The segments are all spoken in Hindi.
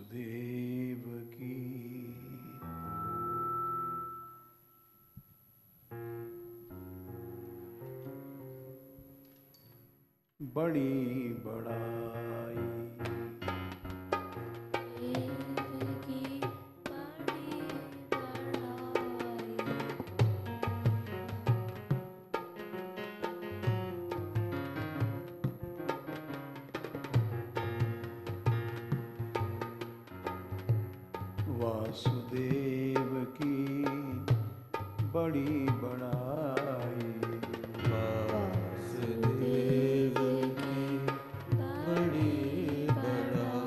वासुदेव की बड़ी बड़ाई। वासुदेव की बड़ी बड़ाई। वासुदेव की बड़ी बड़ाई।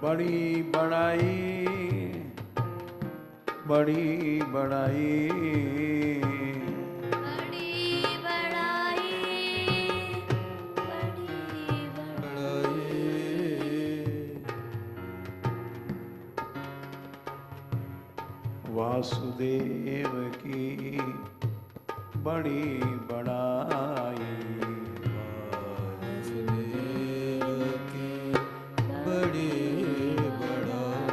बड़ी बड़ाई बड़ी बड़ाई वासुदेव की बड़ी बड़ाई। वासुदेव की बड़ी बड़ाई।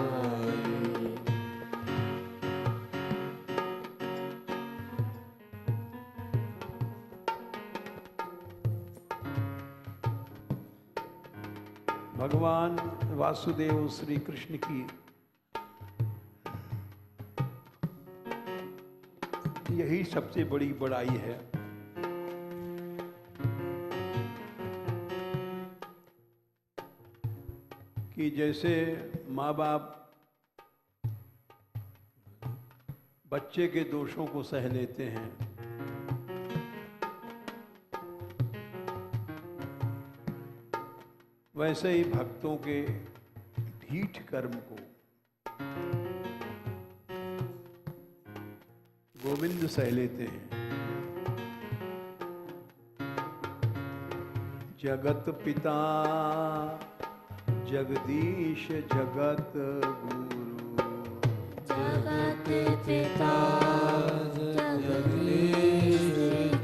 भगवान वासुदेव श्री कृष्ण की यही सबसे बड़ी बड़ाई है कि जैसे माँ बाप बच्चे के दोषों को सह लेते हैं, वैसे ही भक्तों के ढीठ कर्म को गोविंद सह लेते हैं। जगत पिता जगदीश जगत गुरु। जगत पिता जगदीश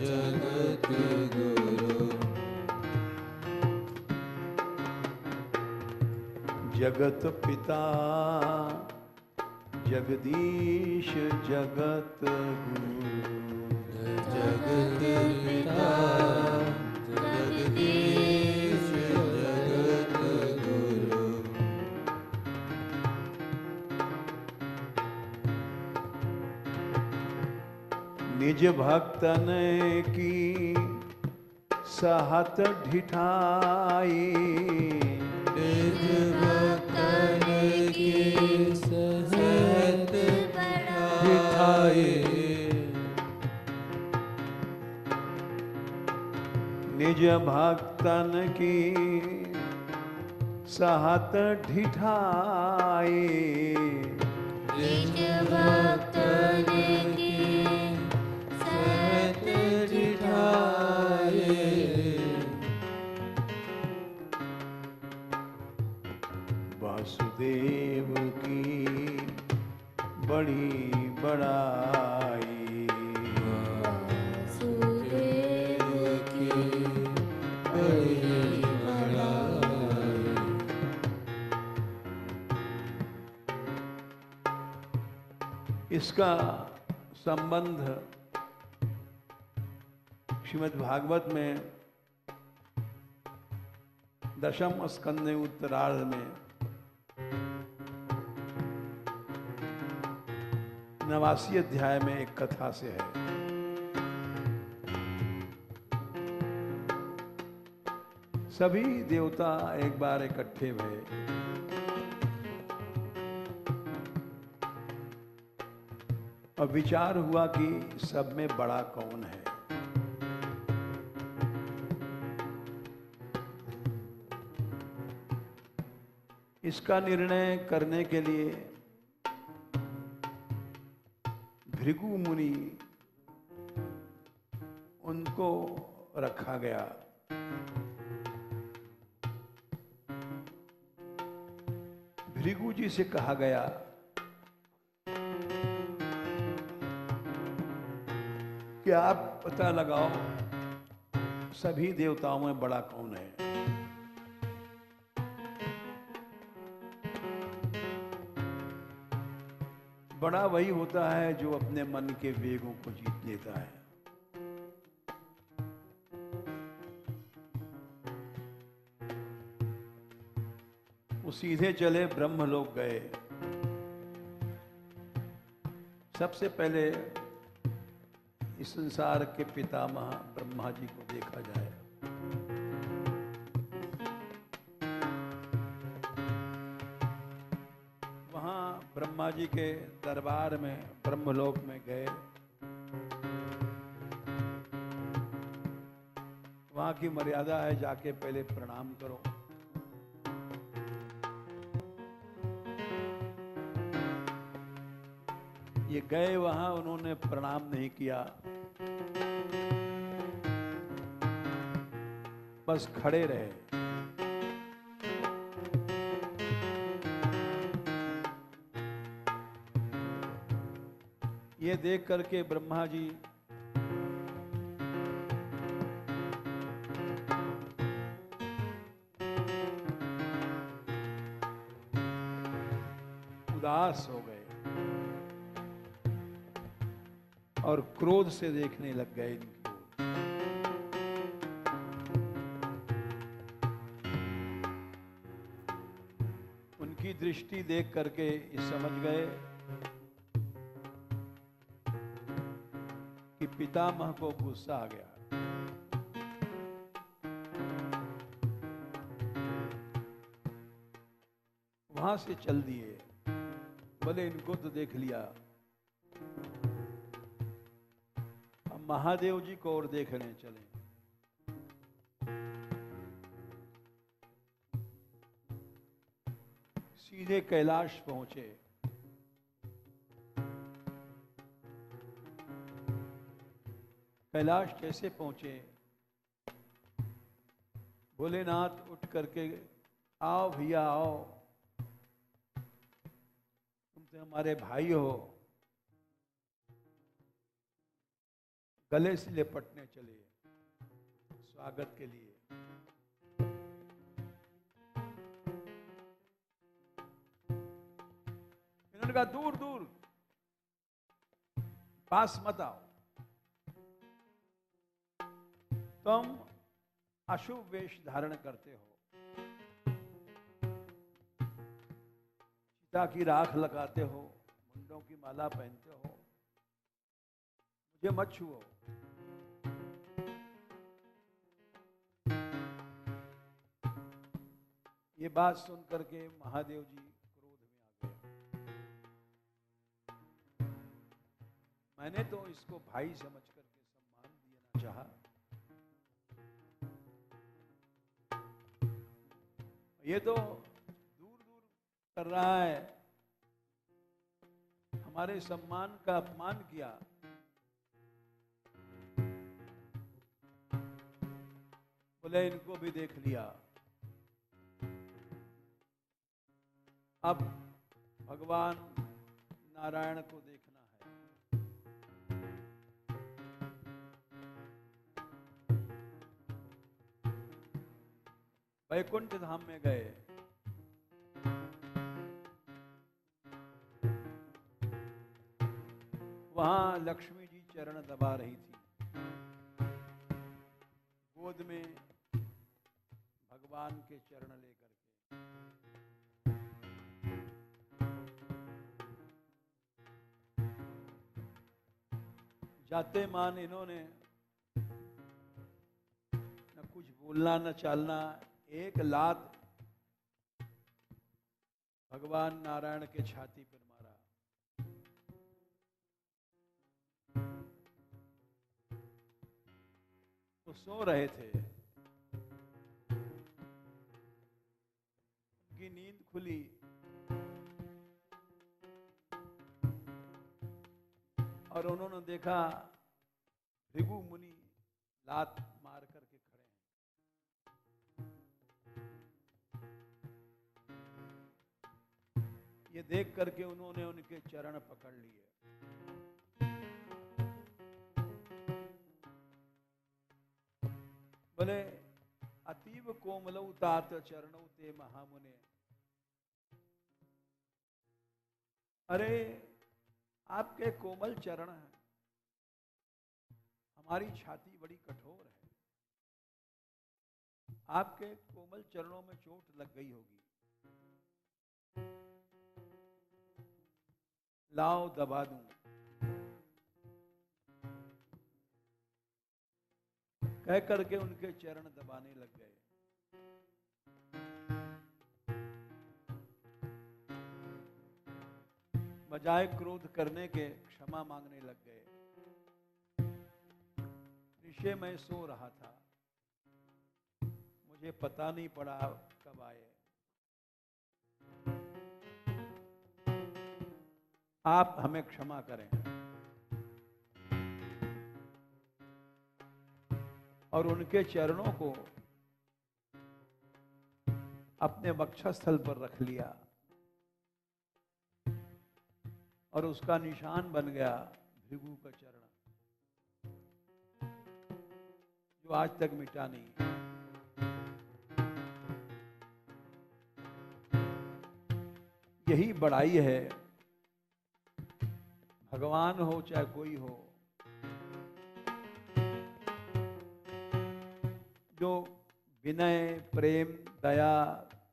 जगत गुरु। जगत पिता जगदीश जगत गुरु। जगत पिता जगदीश जगत गुरु। निज भक्तन की सहत ढिठाई। निज भक्तन की सहत ढिठाई। निज भक्तन की सहत ढिठाई। निज भक्तन की सहत ढिठाई। वासुदेव की बड़ी बड़ाई। वासुदेव की बड़ी बड़ाई। इसका संबंध श्रीमद् भागवत में दशम स्कंद में उत्तरार्ध में 89 अध्याय में एक कथा से है। सभी देवता एक बार इकट्ठे हुए। और विचार हुआ कि सब में बड़ा कौन है। इसका निर्णय करने के लिए भृगु मुनि उनको रखा गया। भृगु जी से कहा गया कि आप पता लगाओ सभी देवताओं में बड़ा कौन है। बड़ा वही होता है जो अपने मन के वेगों को जीत लेता है। वो सीधे चले ब्रह्मलोक गए। सबसे पहले इस संसार के पितामह ब्रह्मा जी को देखा जाए। वहां ब्रह्मा जी के दरबार में ब्रह्मलोक में गए। वहां की मर्यादा है जाके पहले प्रणाम करो। ये गए वहां, उन्होंने प्रणाम नहीं किया, बस खड़े रहे। ये देख करके ब्रह्मा जी उदास हो गए और क्रोध से देखने लग गए इनकी ओर। उनकी दृष्टि देख करके ये समझ गए कि पितामह को गुस्सा आ गया। वहां से चल दिए। बोले इनको तो देख लिया, हम महादेव जी को और देखने चले। सीधे कैलाश पहुंचे। कैलाश कैसे पहुंचे? भोलेनाथ उठ करके, आओ भैया आओ, तुम तो हमारे भाई हो। गले से लिपटने चले स्वागत के लिए। इन्होंने कहा दूर दूर, पास मत आओ, तुम अशुभ वेश धारण करते हो, सीता की राख लगाते हो, मुंडों की माला पहनते हो, मुझे मत छुओ। ये बात सुन करके महादेव जी क्रोध में आ गए। मैंने तो इसको भाई समझ करके सम्मान देना चाहा, ये तो दूर दूर कर रहा है, हमारे सम्मान का अपमान किया। बोले इनको भी देख लिया, अब भगवान नारायण को देखना है। वैकुंठ धाम में गए। वहां लक्ष्मी जी चरण दबा रही थी, गोद में भगवान के चरण लेकर के। जाते मान इन्होंने न कुछ बोलना न चालना, एक लात भगवान नारायण के छाती पर मारा। तो सो रहे थे, उनकी नींद खुली। और उन्होंने देखा भृगु मुनि लात मार करके खड़े हैं। ये देख करके उन्होंने उनके चरण पकड़ लिए। बोले अतीव कोमलौ तात चरणौ ते महामुने। अरे आपके कोमल चरण हैं, हमारी छाती बड़ी कठोर है, आपके कोमल चरणों में चोट लग गई होगी, लाओ दबा दूं। कह करके उनके चरण दबाने लग गए। बजाय क्रोध करने के क्षमा मांगने लग गए। ऋषि मैं सो रहा था, मुझे पता नहीं पड़ा कब आए, आप हमें क्षमा करें। और उनके चरणों को अपने वक्षस्थल पर रख लिया और उसका निशान बन गया भृगु का चरण, जो आज तक मिटा नहीं। यही बड़ाई है, भगवान हो चाहे कोई हो, जो विनय, प्रेम, दया,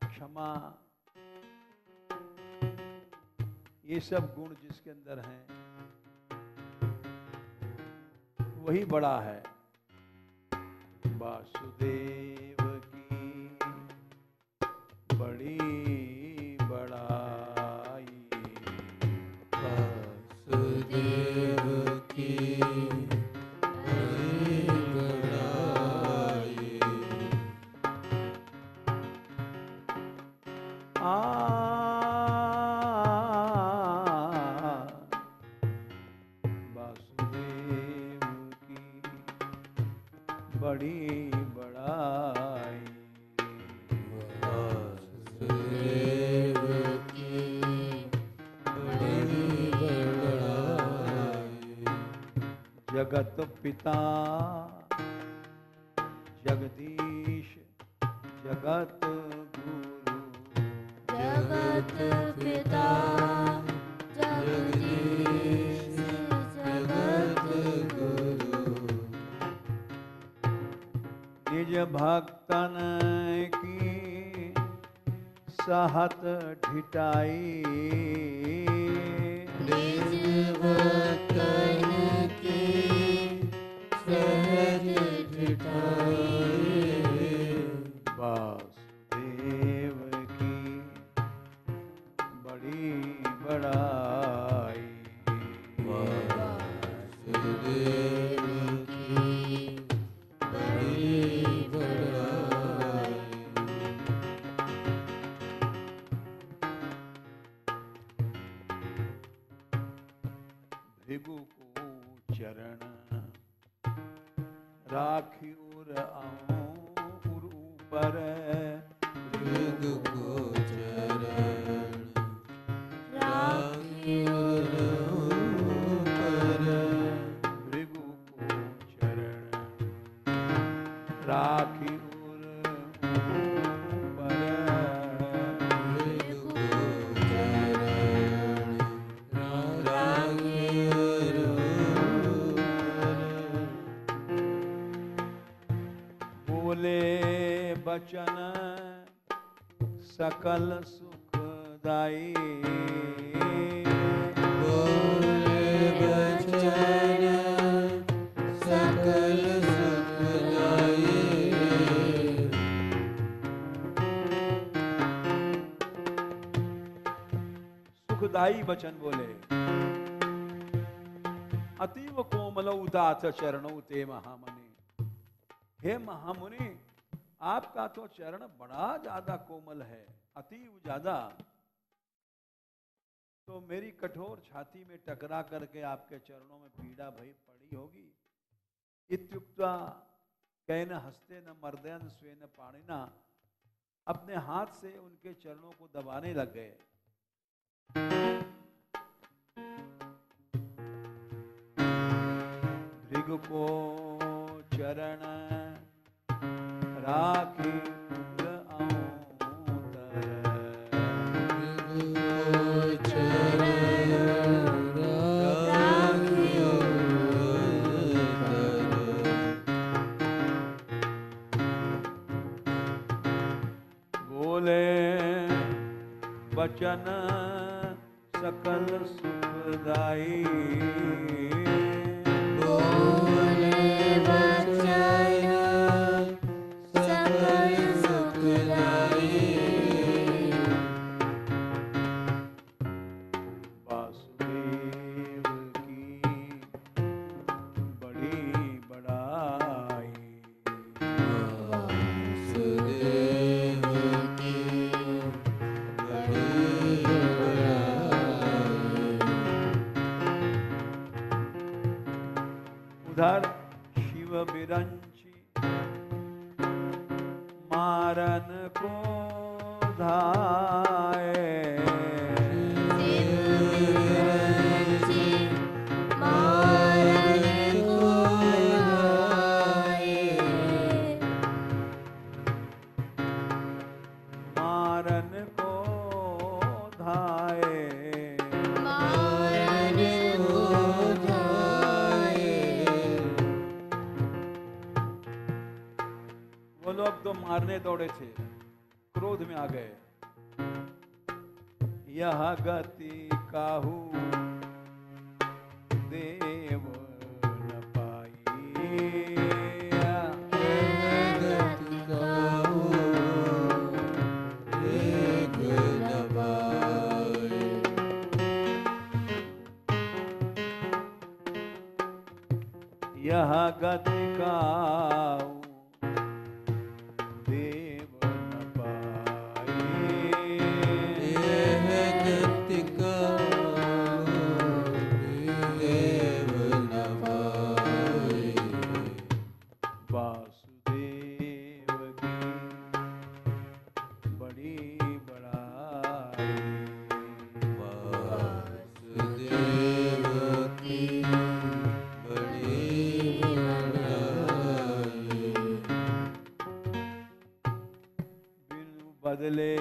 क्षमा, ये सब गुण जिसके अंदर हैं, वही बड़ा है। वासुदेव की बड़ी बड़ाई, वासुदेव की बड़ी बड़ाई। वासुदेव की बड़ी बड़ाई, वासुदेव की बड़ी बड़ाई। जगत पिता जगदीश जगत गुरु, जगत पिता जगदीश जगत गुरु। निज भक्तन की सहत ढिठाई, निज भक्तन की सहज ढिठाई। वासुदेव की बड़ी बड़ाई, वासुदेव की बड़ी बड़ाई। भृगु को चरण राखी उर आऊं ऊपर, भृगु को चरण राखी उर ऊपर। भृगु को चरण राखी उर ऊपर, भृगु को चरण राखी उर ऊपर। बोले बचन सकल सुखदाई, बोले बचन सकल सुखदाई। सुखदाई वचन बोले। अतीव कोमल उदात चरणों ते महामुनि। हे महामुनि, आपका तो चरण बड़ा ज्यादा कोमल है, अतीव ज्यादा। तो मेरी कठोर छाती में टकरा करके आपके चरणों में पीड़ा भई पड़ी होगी। इत्युक्त्वा कैन हस्ते न मर्दयन स्वेन पाणिना, अपने हाथ से उनके चरणों को दबाने लग गए। भृगु को चरण राखी पुर औतर। बोले वचन सकल सुखदाई। बोले वचन सकल सुखदाई। वासुदेव की बड़ी बड़ाई। वासुदेव की बड़ी बड़ाई। उधर शिव बिरंची मारन को धाये। शिवविरंची मारन को धाये। मारन को धाये। मारन को धाये। वो लोग तो मारने दौड़े थे, क्रोध में आ गए। यह गति काहू देव न पाई। गति काहू देव न पाई। यह गति काहू देव न पाई। यह गति काहू देव न पाई। वासुदेव की बड़ी बड़ाई। वासुदेव की बड़ी बड़ाई। बिनु बदले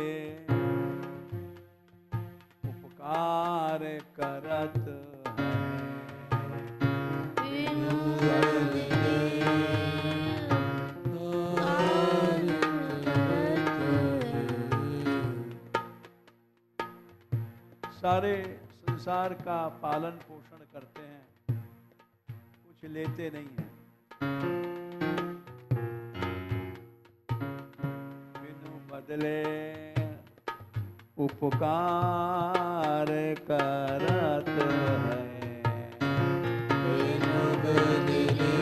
उपकार करत है। बिनु बदले उपकार करत है। सारे संसार का पालन पोषण करते हैं, कुछ लेते नहीं हैं। बिनु बदले उपकार करत है। बिनु बदले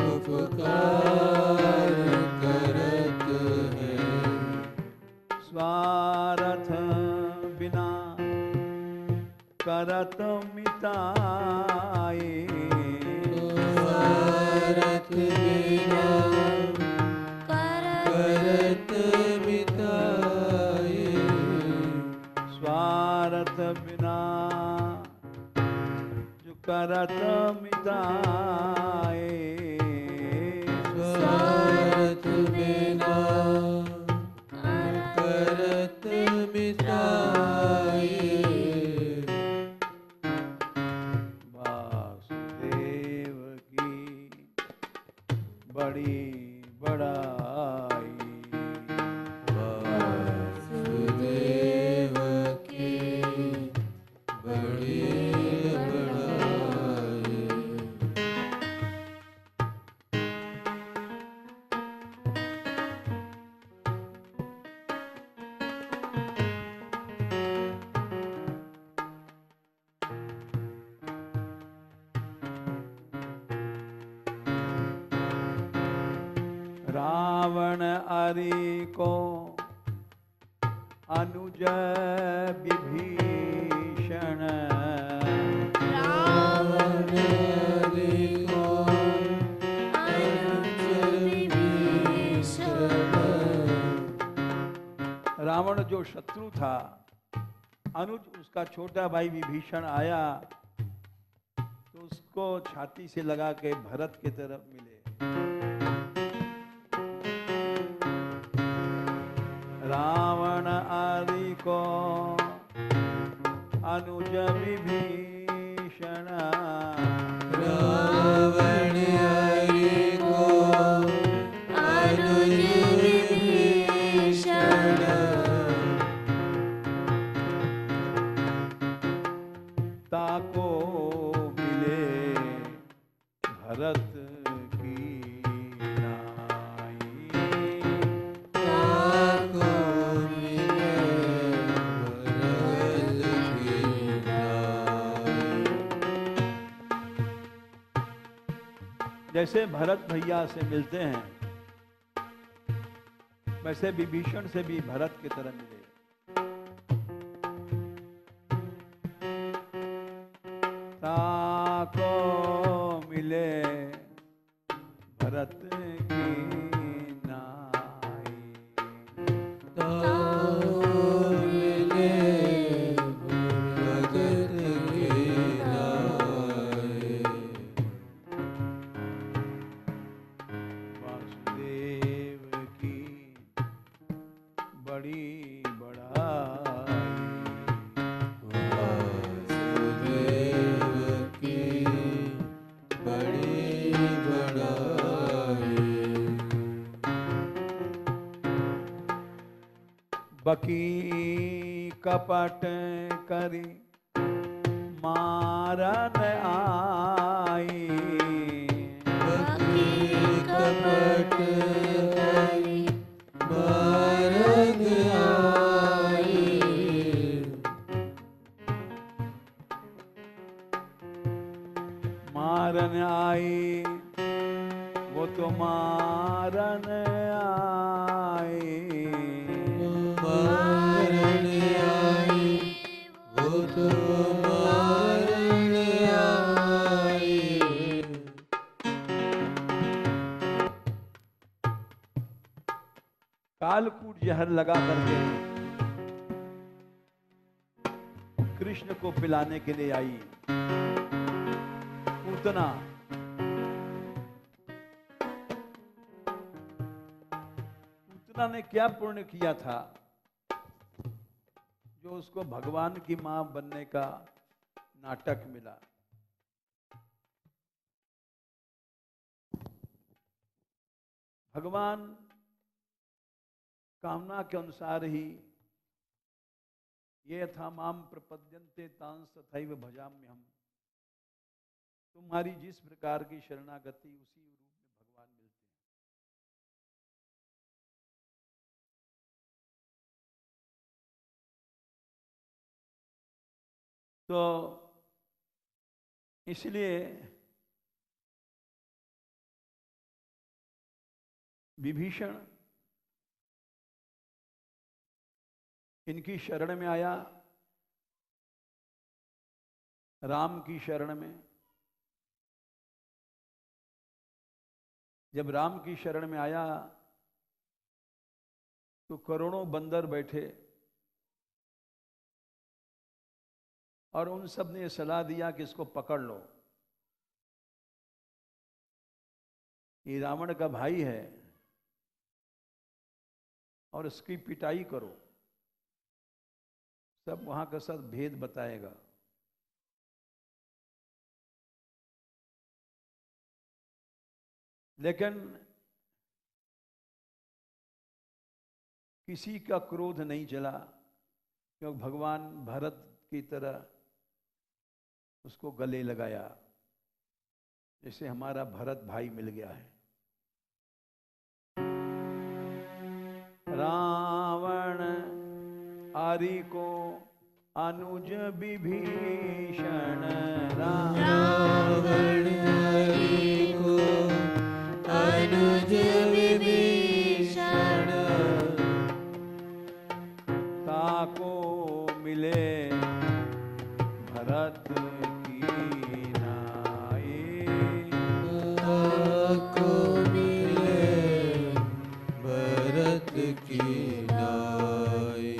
उपकार करत है। स्वार्थ बिना करत मिताए। स्वार्थ बिना करत मिताए। स्वार्थ बिना जो करत मिताए। स्वार्थ बिना करत मिताए। वासुदेव की बड़ी बड़ाई। वासुदेव की बड़ी बड़ाई। रावण अरि को अनुज विभीषण। रावण हरि को अनुज विभीषण। रावण जो शत्रु था, अनुज उसका छोटा भाई विभीषण आया तो उसको छाती से लगा के भरत की तरफ मिले। को अनुज विभीषण रावण हरि को अनुज विभीषण ताको मिले भरत की नाई ताको मिले भरत की नाई। जैसे भरत भैया से मिलते हैं वैसे विभीषण से भी भरत की तरह मिले। ताको मिले भरत की नाई ताको मिले भरत की नाई। वासुदेव की बड़ी बड़ाई वासुदेव की बड़ी बड़ाई। बकी कपट करी मारन आई बकी कपट करी मारन आई। मारन आई वो तो मारन आई मारन आई वो तो मारन आई। कालकूट जहर लगा करके कृष्ण को पिलाने के लिए आई पूतना। पूतना ने क्या पुण्य किया था जो उसको भगवान की मां बनने का नाटक मिला। भगवान कामना के अनुसार ही ये था माम प्रपद्यन्ते तांस तथैव भजाम्यहम्। तुम्हारी जिस प्रकार की शरणागति उसी रूप में भगवान मिलते हैं। तो इसलिए विभीषण इनकी शरण में आया, राम की शरण में। जब राम की शरण में आया तो करोड़ों बंदर बैठे और उन सब ने सलाह दिया कि इसको पकड़ लो, ये रावण का भाई है और इसकी पिटाई करो। सब वहां का सब भेद बताएगा। लेकिन किसी का क्रोध नहीं चला, क्योंकि भगवान भरत की तरह उसको गले लगाया, जैसे हमारा भरत भाई मिल गया है। रावण आरी को अनुज विभीषण रावण हरि को अनुज विभीषण ताको मिले भरत की नाई ताको मिले भरत की नाई।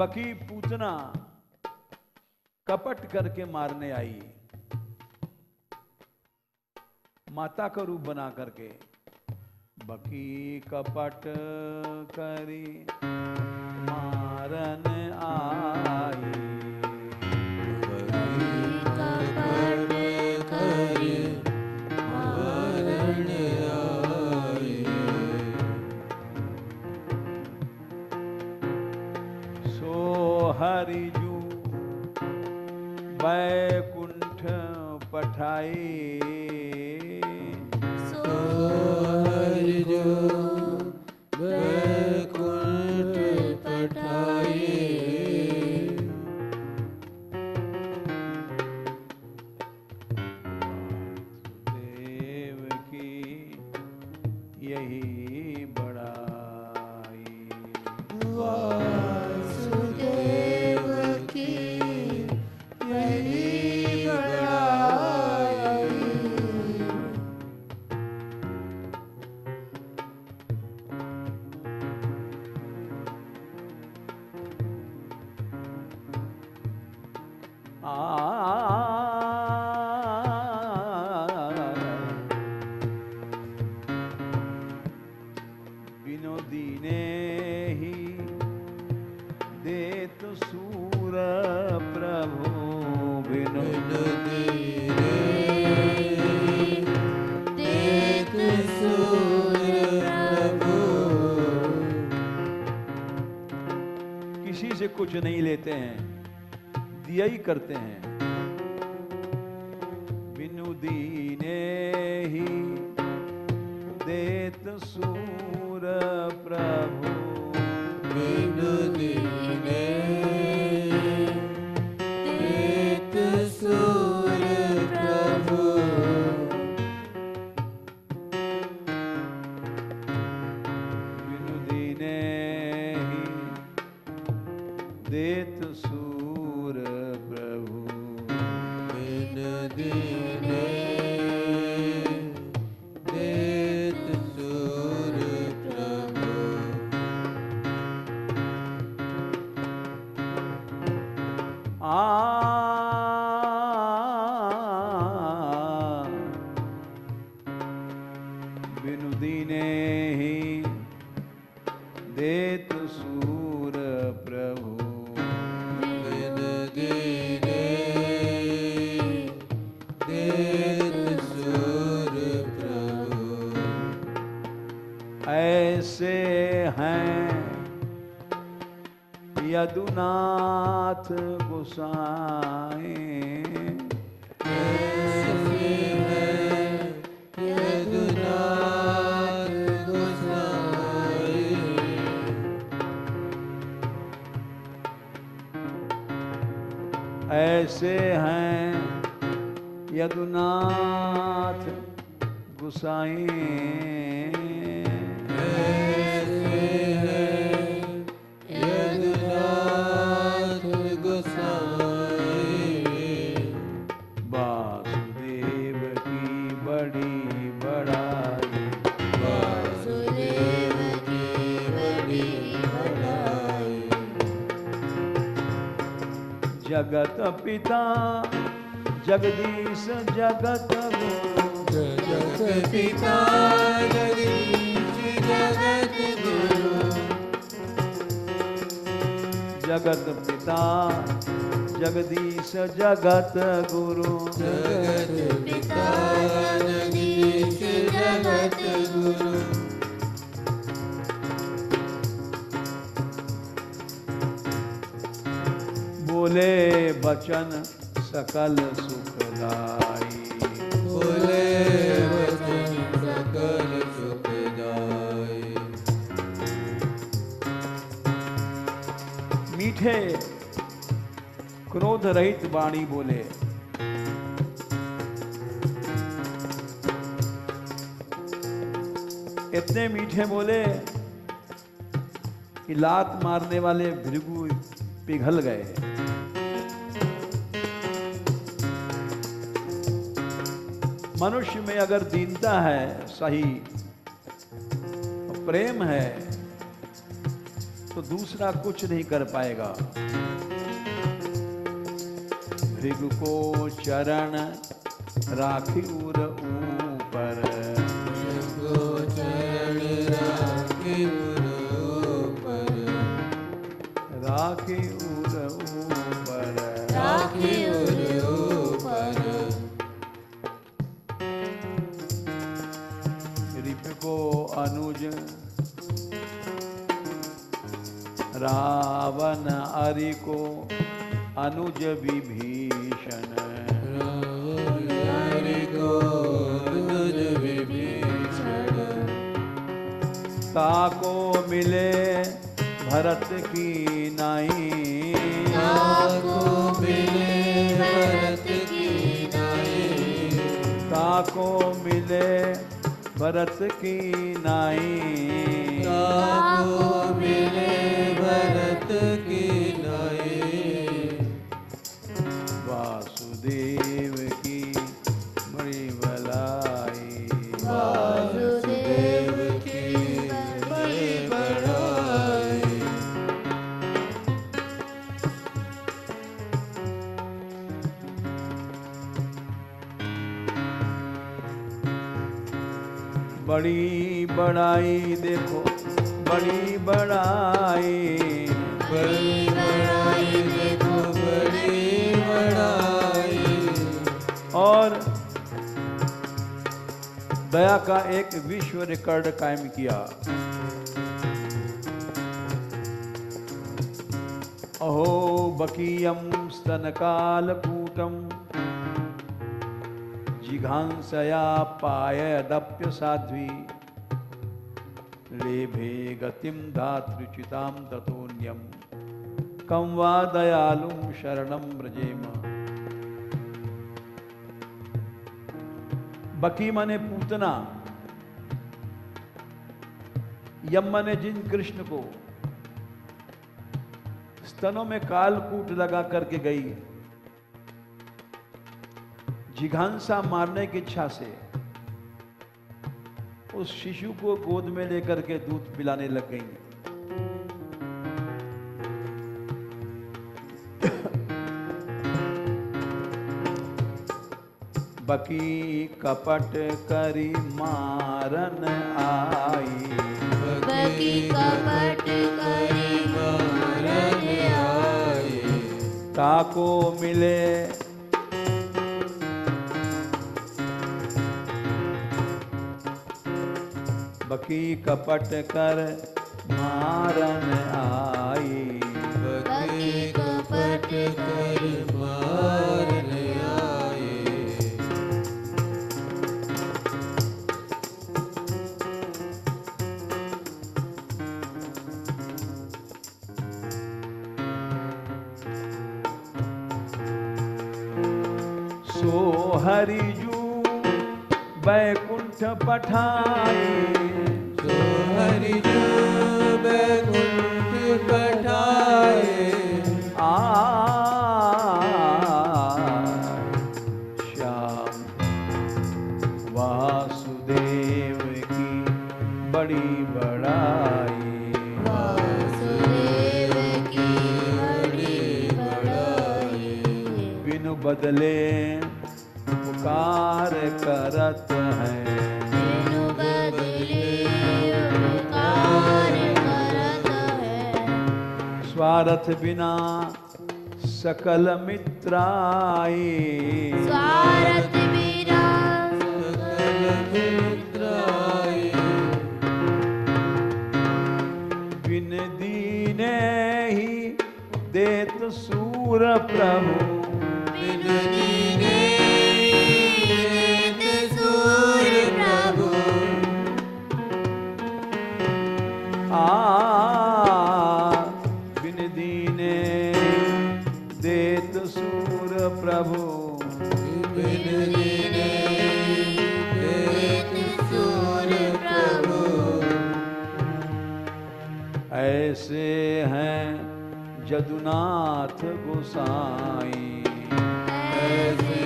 बकी पूतना कपट करके मारने आई, माता का रूप बना करके। बकी कपट करी मारन आई, कपट करी मारन आई। सो हरिजू बैकुंठ पठाई, हरिजू बैकुंठ पठाई। देव की यही बड़ाई, वासुदेव की यही बड़ाई। विनोदी ने ही देत सूर प्रभु, विनोदी देत सूर प्रभु। किसी से कुछ नहीं लेते हैं, दिया ही करते हैं। विनोदी ने ही देत सूर प्रभु, विनोदी ने देत सूर प्रभु। विनोदी ने ही देत सूर प्रभु, विनोदी ने देत सूर प्रभु। विनोदी ने ही देत सूर प्रभु, विनोदी ने देत सूर प्रभु। ऐसे हैं यदुनाथ गोसाई, ऐसे हैं यदुनाथ गोसाई। ऐसे हैं यदुनाथ गोसाई, ऐसे हैं यदुनाथ गोसाई। वासुदेव की बड़ी बड़ाई, वासुदेव की बड़ी बड़ाई। जगत पिता जगदीश जगत गुरु, जगत पिता जगदीश जगत गुरु। जगत पिता जगदीश जगत गुरु, जगत पिता जगदीश जगत गुरु। बोले बचन सकल सुखदाई, बोले वचन सकल सुखदाई। मीठे क्रोध रहित वाणी बोले, इतने मीठे बोले कि लात मारने वाले भृगु पिघल गए। मनुष्य में अगर दीनता है, सही प्रेम है, तो दूसरा कुछ नहीं कर पाएगा। भृगु को चरण राखी उर ऊपर, चरण राखी उर ऊपर, राखी उर ऊपर, राखी उर ऊपर। रिप को अनुज रावण अरि को अनुज विभीषण, रावण हरि को अनुज विभीषण। ताको मिले भरत की नाई, ताको मिले भरत की नाई, ताको मिले भरत की नाई, ताको मिले भरत की नाई। वासुदेव की बड़ी भलाई, वासुदेव की बड़ी बड़ाई। बड़ी बड़ाई देखो बड़ी बड़ाई, बड़ी बड़ाई देखो बड़ी बड़ाई। और दया का एक विश्व रिकॉर्ड कायम किया। अहो बकीयम स्तनकालकूटम जिघांसया पायदप्य साध्वी, लेभे गतिम धातृचिताम ततोन्यम कं वा दयालुं शरणं व्रजेम। बकी माने पूतना, यम माने जिन कृष्ण को स्तनों में कालकूट लगा करके गई, जिघांसा मारने की इच्छा से उस शिशु को गोद में लेकर के दूध पिलाने लग गई। बकी कपट करी मारन आई, बकी कपट करी मारन आई। ताको मिले बकी कपट कर मारन आई, बकी कपट कर मारन आई। सो हरिजू बैकुंठ पठाई, सो हरिजू बैकुंठ पठाए। श्याम वासुदेव की बड़ी बड़ाई, वासुदेव की बड़ी बड़ाई। बिनु बदले पुकार करत है, बिनु बदले उपकार करत है। स्वार्थ बिना सकल मित्राई, स्वार्थ बिना सकल मित्राई। बिन दीने ही देत सूर प्रभु, बिन दीने देत सूर प्रभु। बिन दीने देत सूर प्रभु, बिन दीने देत सूर प्रभु। ऐसे हैं जदुनाथ गोसाई, ऐसे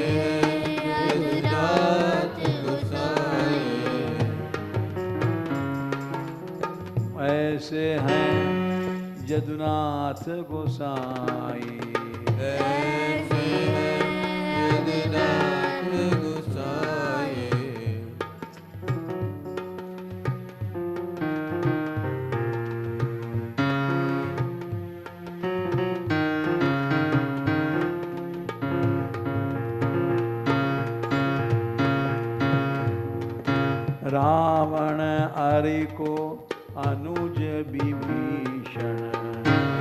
रघुनाथ गोसाई। ऐसे हैं यदुनाथ गोसाई। ऐसे हैं यदुनाथ गोसाई। रावण अरि को अनुज विभीषण।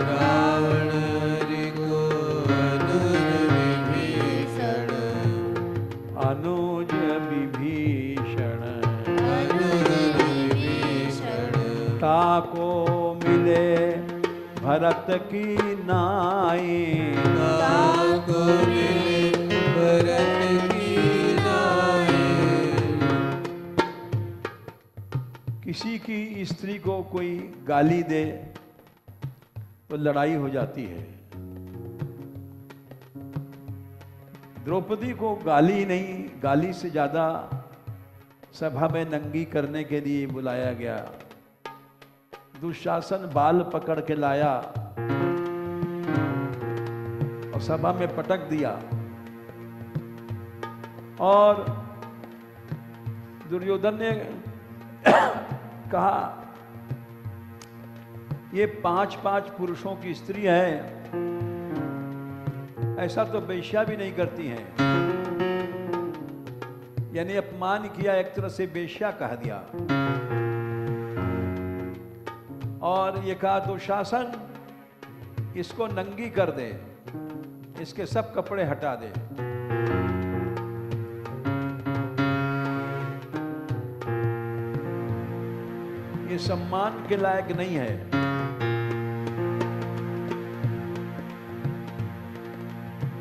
रावण हरि को अनुज विभीषण। अनुज विभीषण अनुज विभीषण। ताको मिले भरत की नाई। ताको मिले भरत की नाई। किसी की स्त्री को कोई गाली दे तो लड़ाई हो जाती है। द्रौपदी को गाली नहीं, गाली से ज्यादा सभा में नंगी करने के लिए बुलाया गया। दुशासन बाल पकड़ के लाया और सभा में पटक दिया और दुर्योधन ने कहा ये 5-5 पुरुषों की स्त्री है, ऐसा तो वेश्या भी नहीं करती हैं। यानी अपमान किया, एक तरह से वेश्या कह दिया। और ये कहा दुशासन इसको नंगी कर दे, इसके सब कपड़े हटा दे। ये सम्मान के लायक नहीं है।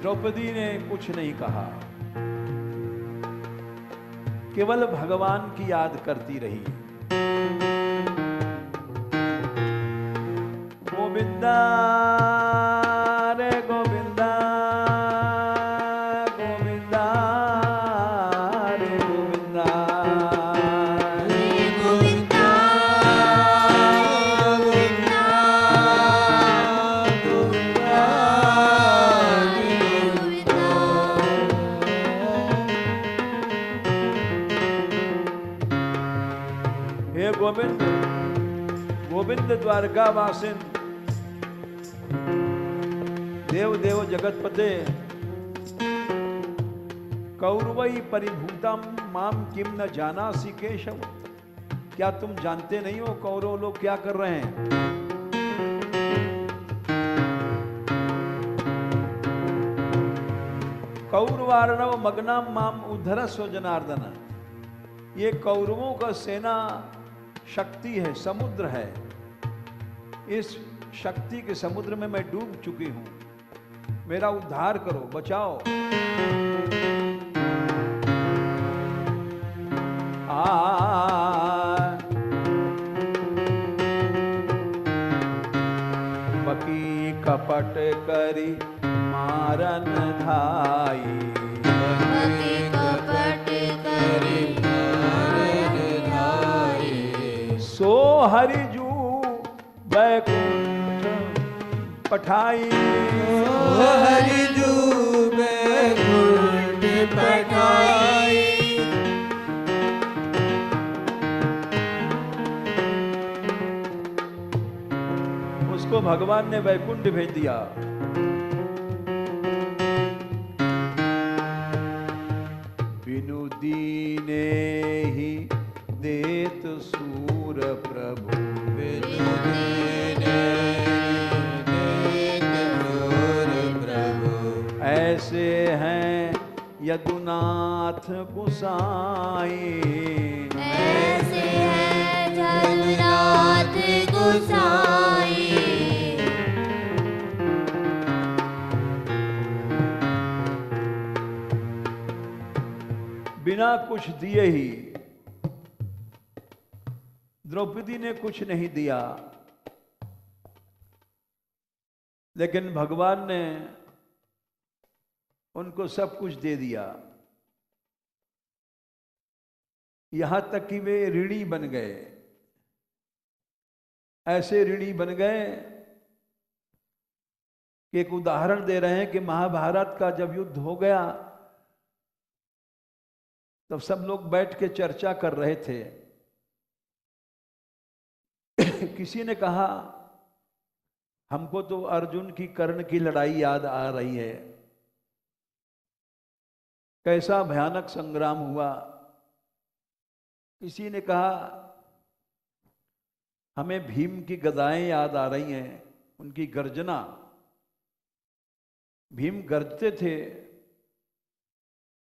द्रौपदी ने कुछ नहीं कहा, केवल भगवान की याद करती रही। गोविंदा रे गोविंदा, गोविंदा रे गोविंदा। हे गोविंद, गोविंद द्वारका वासिन, देव देव जगतपते, कौरवई परिभूतम माम किम न जानासि केशव। क्या तुम जानते नहीं हो कौरव लोग क्या कर रहे हैं? कौरवार्णव मग्नाम माम उद्धरस्व जनार्दन। ये कौरवों का सेना शक्ति है, समुद्र है। इस शक्ति के समुद्र में मैं डूब चुकी हूं, मेरा उद्धार करो, बचाओ। बकी कपट करी मारन धाई। बकी कपट करी मारन धाई। सो हरिजू बैकुंठ पठाई। सो हरिजू बैकुंठ पठाई। उसको भगवान ने वैकुंठ भेज दिया। बिनु दीने ही देत सूर प्रभु। बिनु दीने देत सूर प्रभु। ऐसे हैं यदुनाथ गोसाई। ऐसे हैं यदुनाथ गोसाई। बिना कुछ दिए ही, द्रौपदी ने कुछ नहीं दिया, लेकिन भगवान ने उनको सब कुछ दे दिया। यहां तक कि वे ऋणी बन गए। ऐसे ऋणी बन गए कि एक उदाहरण दे रहे हैं कि महाभारत का जब युद्ध हो गया तब सब लोग बैठ के चर्चा कर रहे थे। किसी ने कहा हमको तो अर्जुन की कर्ण की लड़ाई याद आ रही है, कैसा भयानक संग्राम हुआ। किसी ने कहा हमें भीम की गदाएं याद आ रही हैं, उनकी गर्जना। भीम गरजते थे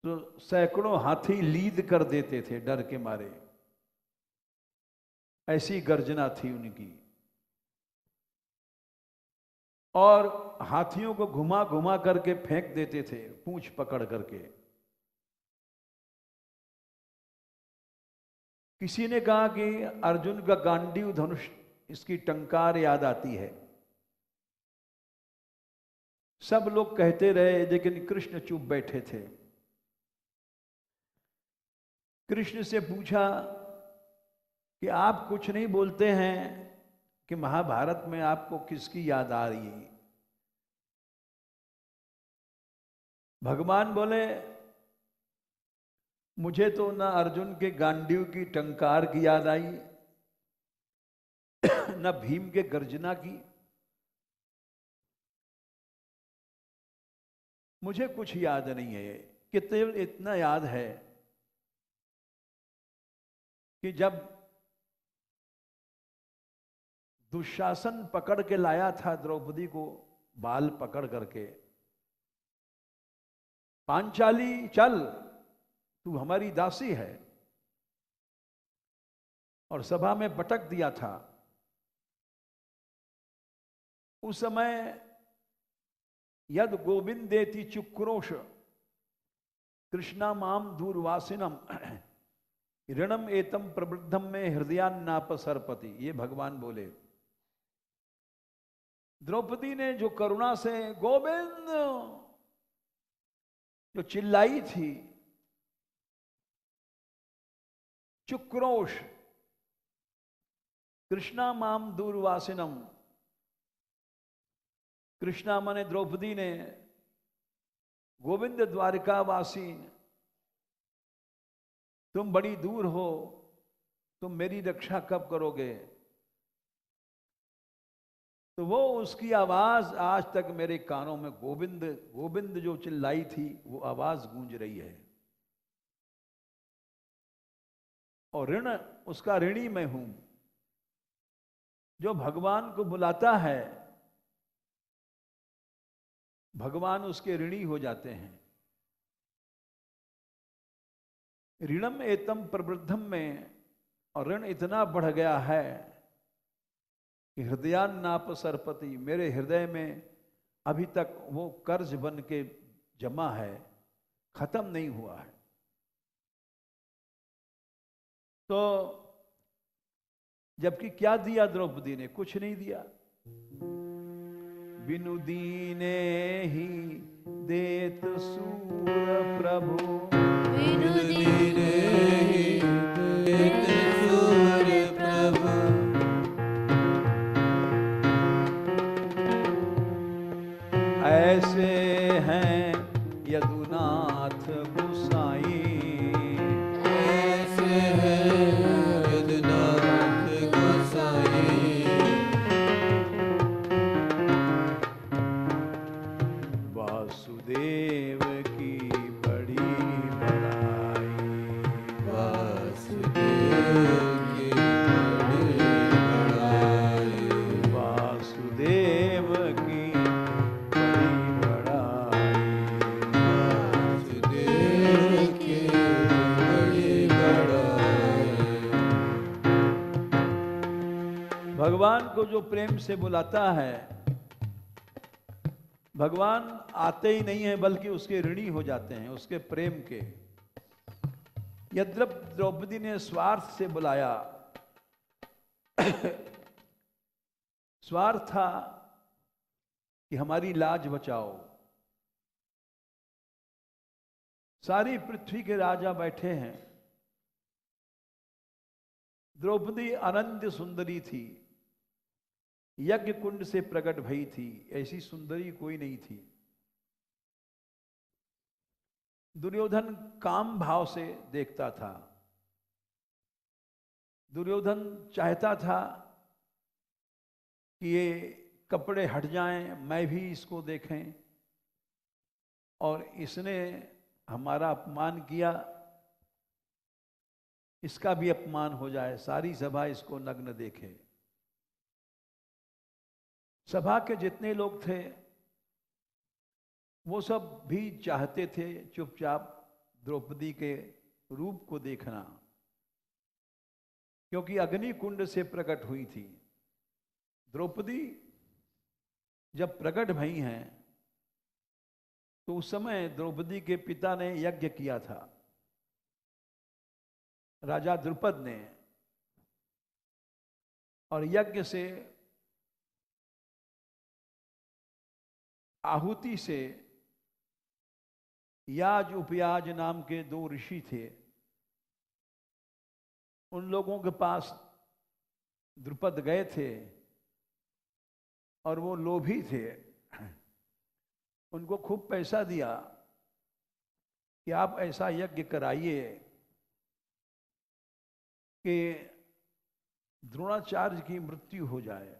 तो सैकड़ों हाथी लीद कर देते थे डर के मारे, ऐसी गर्जना थी उनकी। और हाथियों को घुमा घुमा करके फेंक देते थे पूंछ पकड़ करके। किसी ने कहा कि अर्जुन का गांडीव धनुष, इसकी टंकार याद आती है। सब लोग कहते रहे लेकिन कृष्ण चुप बैठे थे। कृष्ण से पूछा कि आप कुछ नहीं बोलते हैं कि महाभारत में आपको किसकी याद आ रही है। भगवान बोले मुझे तो ना अर्जुन के गांडीव की टंकार की याद आई, न भीम के गर्जना की। मुझे कुछ याद नहीं है। केवल इतना याद है कि जब दुशासन पकड़ के लाया था द्रौपदी को, बाल पकड़ करके, पांचाली चल तू हमारी दासी है, और सभा में पटक दिया था। उस समय यद गोविंदेति चुक्रोश कृष्णा माम दूरवासिनम ऋणम एतम प्रवृद्धम में हृदयान्नाप सरपति, ये भगवान बोले। द्रौपदी ने जो करुणा से गोविंद जो चिल्लाई थी, चुक्रोश कृष्णा माम दूरवासिनम, कृष्णा माने द्रौपदी ने, गोविंद द्वारिकावासीन, तुम बड़ी दूर हो, तुम मेरी रक्षा कब करोगे। तो वो उसकी आवाज आज तक मेरे कानों में, गोविंद गोविंद जो चिल्लाई थी, वो आवाज गूंज रही है। और ऋण उसका ऋणी मैं हूं। जो भगवान को बुलाता है भगवान उसके ऋणी हो जाते हैं। ऋणम एतम प्रवृद्धम में, और ऋण इतना बढ़ गया है कि हृदयान्नाप सरपति, मेरे हृदय में अभी तक वो कर्ज बन के जमा है, खत्म नहीं हुआ है। तो जबकि क्या दिया द्रौपदी ने, कुछ नहीं दिया। बिनु दीने ही देत सूर प्रभु, बिनु दीने ही देत सूर प्रभु, ऐसे हैं यदुनाथ गोसाई, ऐसे हैं यदुनाथ गोसाई, वासुदेव की बड़ी बड़ाई, वासुदेव की बड़ी बड़ाई, वासुदेव की बड़ी बड़ाई, वासुदेव की बड़ी बड़ाई। भगवान को जो प्रेम से बुलाता है, भगवान आते ही नहीं है बल्कि उसके ऋणी हो जाते हैं, उसके प्रेम के। यद्यप द्रौपदी ने स्वार्थ से बुलाया, स्वार्थ था कि हमारी लाज बचाओ। सारी पृथ्वी के राजा बैठे हैं, द्रौपदी अनंत सुंदरी थी, यज्ञ कुंड से प्रकट भई थी, ऐसी सुंदरी कोई नहीं थी। दुर्योधन काम भाव से देखता था। दुर्योधन चाहता था कि ये कपड़े हट जाएं, मैं भी इसको देखें, और इसने हमारा अपमान किया, इसका भी अपमान हो जाए, सारी सभा इसको नग्न देखे। सभा के जितने लोग थे वो सब भी चाहते थे चुपचाप द्रौपदी के रूप को देखना, क्योंकि अग्नि कुंड से प्रकट हुई थी। द्रौपदी जब प्रकट भई हैं तो उस समय द्रौपदी के पिता ने यज्ञ किया था, राजा द्रुपद ने, और यज्ञ से आहुति से याज उपयाज नाम के 2 ऋषि थे। उन लोगों के पास द्रुपद गए थे और वो लोभी थे, उनको खूब पैसा दिया कि आप ऐसा यज्ञ कराइए कि द्रोणाचार्य की मृत्यु हो जाए।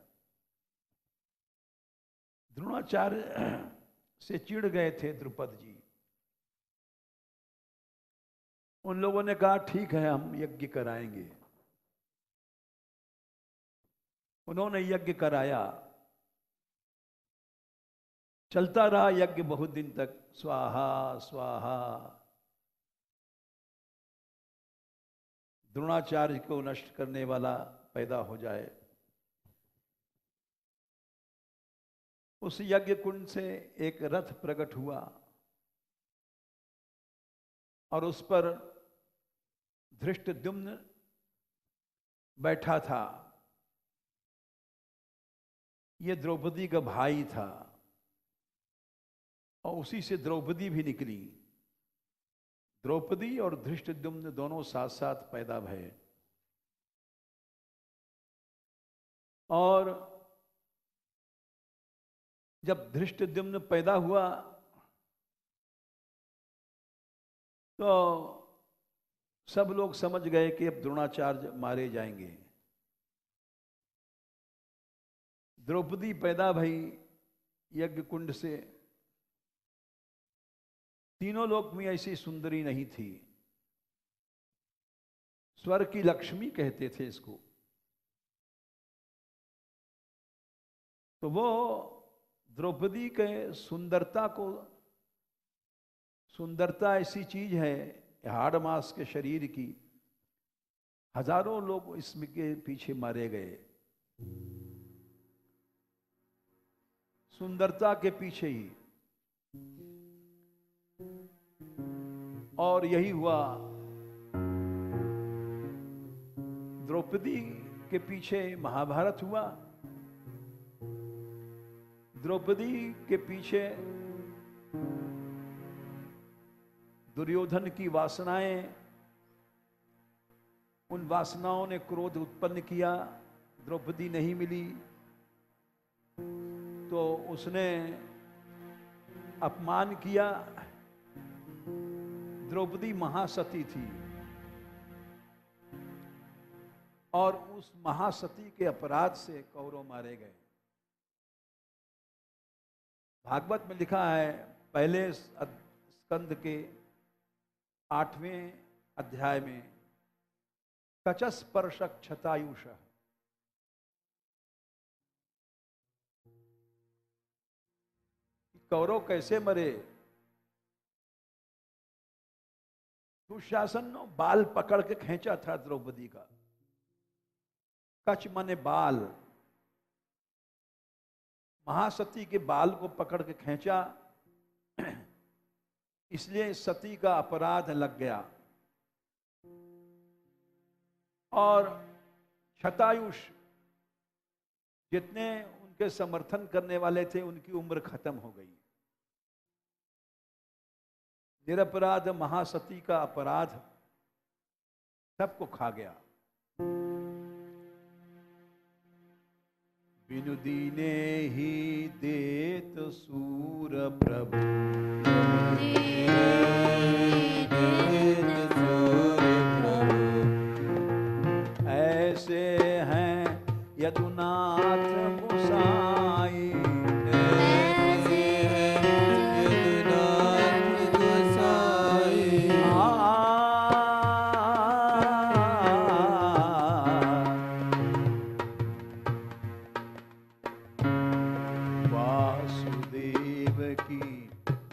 द्रोणाचार्य से चिढ़ गए थे द्रुपद जी। उन लोगों ने कहा ठीक है, हम यज्ञ कराएंगे। उन्होंने यज्ञ कराया, चलता रहा यज्ञ बहुत दिन तक, स्वाहा स्वाहा। द्रोणाचार्य को नष्ट करने वाला पैदा हो जाए। उस यज्ञ कुंड से एक रथ प्रकट हुआ और उस पर धृष्टद्युम्न बैठा था। ये द्रौपदी का भाई था और उसी से द्रौपदी भी निकली। द्रौपदी और धृष्टद्युम्न दोनों साथ साथ पैदा भये। और जब धृष्टद्युम्न पैदा हुआ तो सब लोग समझ गए कि अब द्रोणाचार्य मारे जाएंगे। द्रौपदी पैदा भई यज्ञ कुंड से। तीनों लोक में ऐसी सुंदरी नहीं थी। स्वर्ग की लक्ष्मी कहते थे इसको। तो वो द्रौपदी के सुंदरता को, सुंदरता ऐसी चीज है हाड़ मास के शरीर की, हजारों लोग इसके पीछे मारे गए, सुंदरता के पीछे ही। और यही हुआ, द्रौपदी के पीछे महाभारत हुआ, द्रौपदी के पीछे दुर्योधन की वासनाएं, उन वासनाओं ने क्रोध उत्पन्न किया। द्रौपदी नहीं मिली तो उसने अपमान किया। द्रौपदी महासती थी और उस महासती के अपराध से कौरव मारे गए। भागवत में लिखा है पहले स्कंद के 8वें अध्याय में, कचस्पर्शक क्षतायुष। कौरव कैसे मरे? दुशासन ने बाल पकड़ के खींचा था द्रौपदी का। कच माने बाल, महासती के बाल को पकड़ के खींचा, इसलिए सती का अपराध लग गया। और शतायुष, जितने उनके समर्थन करने वाले थे उनकी उम्र खत्म हो गई। निरपराध महासती का अपराध सबको खा गया। बिनु दीने ही देत सूर प्रभु, ऐसे हैं यदुनाथ गोसाई, ऐसे हैं यदुनाथ गोसाई। वासुदेव की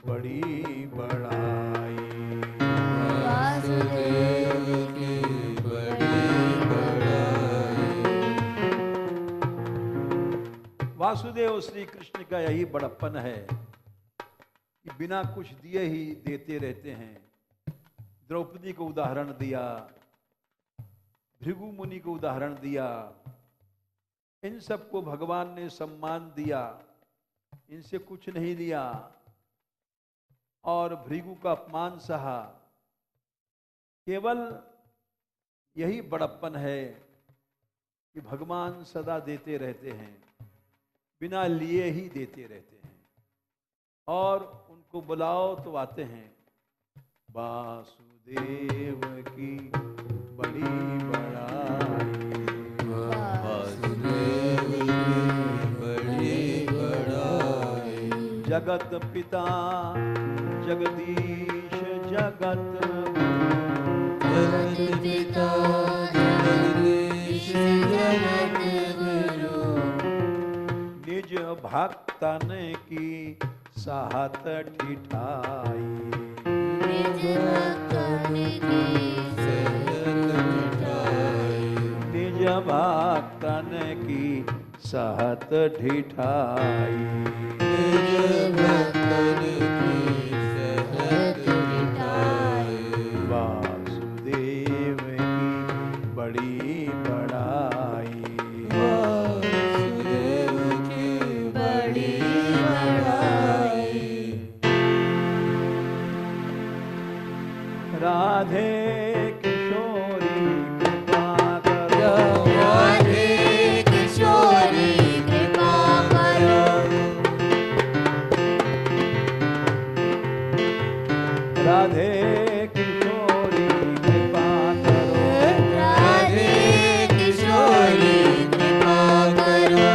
बड़ी बड़ाई, वासुदेव की बड़ी बड़ाई। वासुदेव श्री कृष्ण का यही बड़प्पन है कि बिना कुछ दिए ही देते रहते हैं। द्रौपदी को उदाहरण दिया, भृगु मुनि को उदाहरण दिया, इन सबको भगवान ने सम्मान दिया, इनसे कुछ नहीं लिया और भृगु का अपमान सहा। केवल यही बड़प्पन है कि भगवान सदा देते रहते हैं, बिना लिए ही देते रहते हैं और उनको बुलाओ तो आते हैं। वासुदेव की बड़ी बड़ाई, वासुदेव की बड़ी बड़ाई। जगत पिता जगदीश जगत जगत पिता जगदीश जगत गुरु, निज भक्तन की साहत ठिठाई, निज भक्तन की सहत मिठाई। निज भक्तन की सहत ठिठाई। निज भक्तन की सहत मिठाई। वासुदेव की बड़ी बड़ाई, वासुदेव की बड़ी बड़ाई। राधे किशोरी कृपा करो, राधे किशोरी कृपा करो, राधे किशोरी कृपा करो, राधे किशोरी कृपा करो,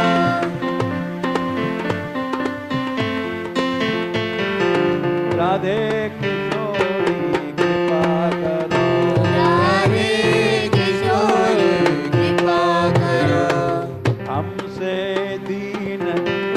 राधे किशोरी कृपा करो, राधे किशोरी कृपा करो। हमसे दीन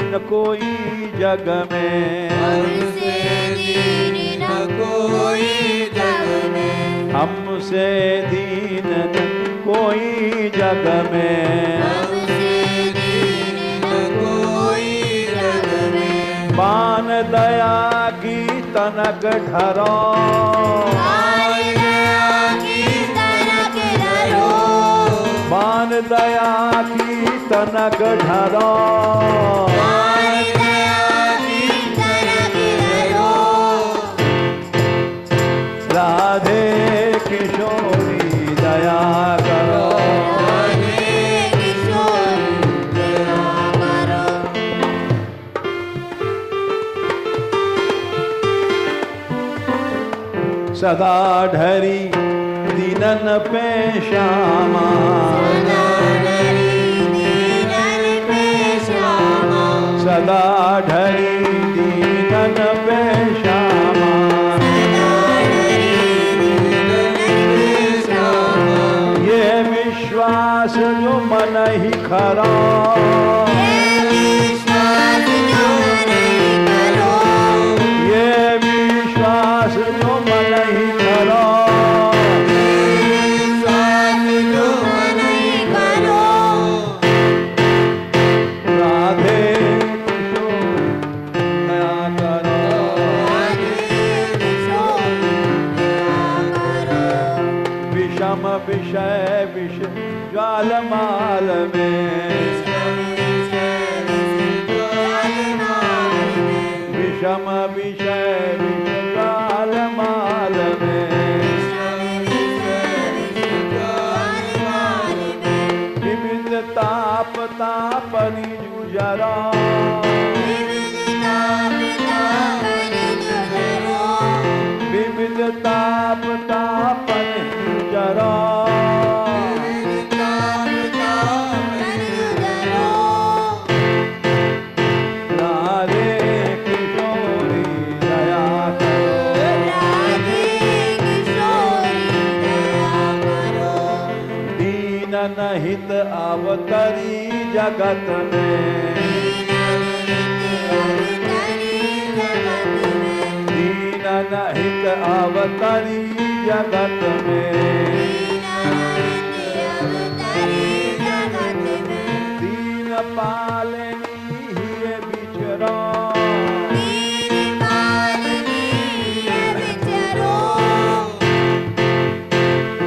न कोई जग में, हमसे दीन न कोई जग में, हमसे दीन न कोई जग में। हमसे दीन न कोई जग में। बान दया की तनक ढरो, बान दया की तनक धरो, बान दया की तनक ढरो, बान दया की तनक धरो। राधे किशोरी दया करो, राधे किशोरी दया करो। सदा ढरी दीनन पे श्यामा, सदा डरी दीनन पे श्यामा, सदा ढरी दीनन पे श्यामा। सदा डरी दीनन पे श्यामा। ये विश्वास जो मन ही खरा, ये विश्वास जो नहीं करो, ये विश्वास जो मन ही खरा। विश्वास जो नहीं करो। राधे किशोरी दया करो, राधे किशोरी दया करो। विषम विषय विष ज्वालमाल में, विषम विषय विष ज्वालमाल में। विविध ताप तापनि जरा विविध ताप तापन जरा राधे किशोरी दया करो दीन नहित अवतरी जगत में दीन नहित अवतरी जगत में दीन पालनी हिये बिचरा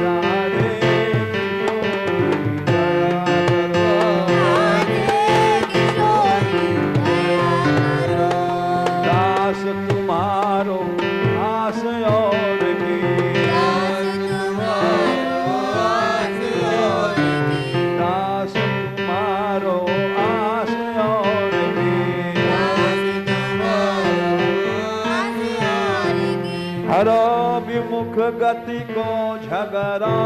राधे किशोरी दया करो दास तुम्हारो आस और की दास तुम्हारो आस और की हरो विमुख गति को झगड़ा